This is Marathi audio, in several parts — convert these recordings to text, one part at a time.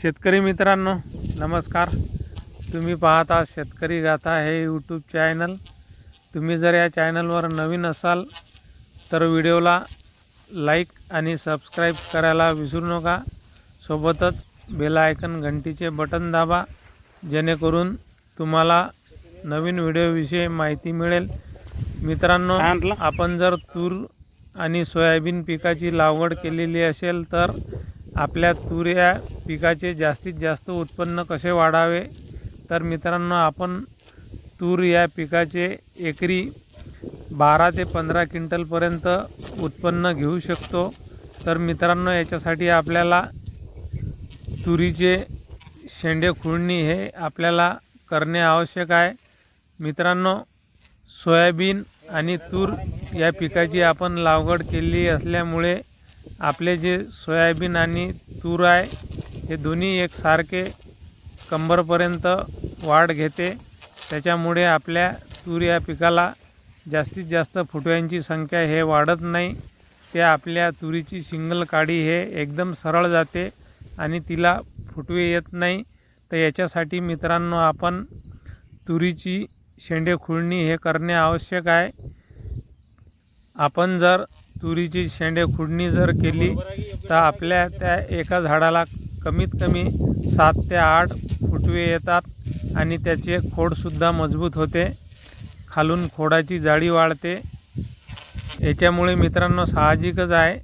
शेतकरी मित्रांनो नमस्कार. तुम्ही पाहता शेतकरी गाथा हे यूट्यूब चॅनल. तुम्ही जर या चॅनलवर नवीन असाल तर व्हिडिओला लाईक आणि सबस्क्राईब करायला विसरू नका. सोबतच बेल आयकन घंटीचे बटन दाबा, जेणेकरून तुम्हाला नवीन व्हिडिओविषयी माहिती मिळेल. मित्रांनो, आपण जर तूर आणि सोयाबीन पिकाची लागवड केलेली असेल तर आपल्या तूर या पिकाचे जास्तीत जास्त उत्पन्न कसे वाढावे, तर मित्रांनो आपण तूर या पिकाचे एकरी 12 ते 15 क्विंटलपर्यंत उत्पन्न घेऊ शकतो. तर मित्रांनो, याच्यासाठी आपल्याला तुरीचे शेंडे खुडणी हे आपल्याला करणे आवश्यक आहे. मित्रांनो, सोयाबीन आणि तूर या पिकाची आपण लागवड केली असल्यामुळे आपले जे सोयाबीन आणि तूर आहे हे दोन्ही एकसारखे कंबरपर्यंत वाढ घेते. त्याच्यामुळे आपल्या तूर या पिकाला जास्तीत जास्त फुटव्यांची संख्या हे वाढत नाही. ते आपल्या तुरीची शिंगल काडी हे एकदम सरळ जाते आणि तिला फुटवे येत नाही. तर याच्यासाठी मित्रांनो आपण तुरीची शेंडे खुडणी हे करणे आवश्यक आहे. आपण जर तुरीची शेंडे खुडणी जर केली तर आपल्या त्या एका झाडाला कमीत कमी 7 ते 8 फुटवे येतात आणि त्याचे खोडसुद्धा मजबूत होते. खालून खोडाची जाडी वाढते. याच्यामुळे मित्रांनो साहजिकच आहे,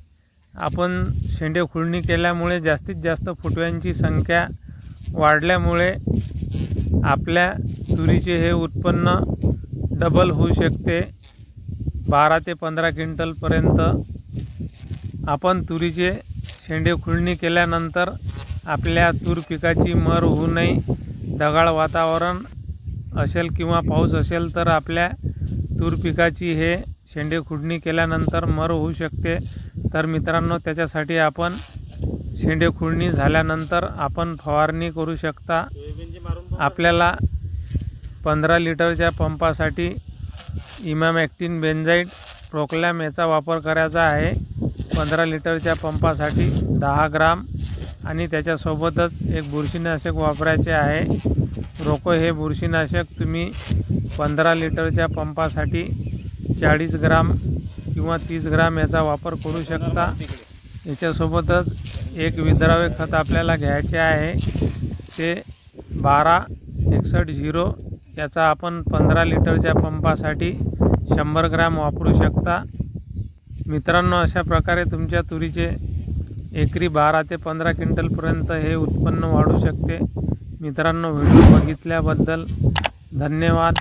आपण शेंडे खुडणी केल्यामुळे जास्तीत जास्त फुटव्यांची संख्या वाढल्यामुळे आपल्या तुरीचे हे उत्पन्न डबल होऊ शकते. 12 ते 15 क्विंटलपर्यंत आपण तुरीचे शेंडे खुडणी केल्यानंतर आपल्या तूर पिकाची मर होऊ नये. ढगाळ वातावरण असेल किंवा पाऊस असेल तर आपल्या तूर पिकाची हे शेंडे खुडणी केल्यानंतर मर होऊ शकते. तर मित्रांनो, त्याच्यासाठी आपण शेंडे खुडणी झाल्यानंतर आपण फवारणी करू शकता. आपल्याला 15 लिटरच्या पंपासाठी इमामॅक्टिन बेंजाइट प्रोक्लॅम याचा वापर करायचा आहे. 15 लिटरच्या पंपासाठी 10 ग्राम आणि त्याच्यासोबतच एक बुरशीनाशक वापरायचे आहे. रोको हे बुरशीनाशक तुम्ही 15 लिटरच्या पंपासाठी 40 ग्राम किंवा 30 ग्राम याचा वापर करू शकता. याच्यासोबतच एक विद्राव्य खत आपल्याला घ्यायचे आहे, ते 12-61-0 याचा आपण 15 लिटरच्या पंपासाठी 100 ग्राम वापरू शकता. मित्रांनो, अशा प्रकारे तुमच्या तुरीचे एकरी 12 ते 15 क्विंटलपर्यंत हे उत्पन्न वाढू शकते. मित्रांनो, व्हिडिओ बघितल्याबद्दल धन्यवाद.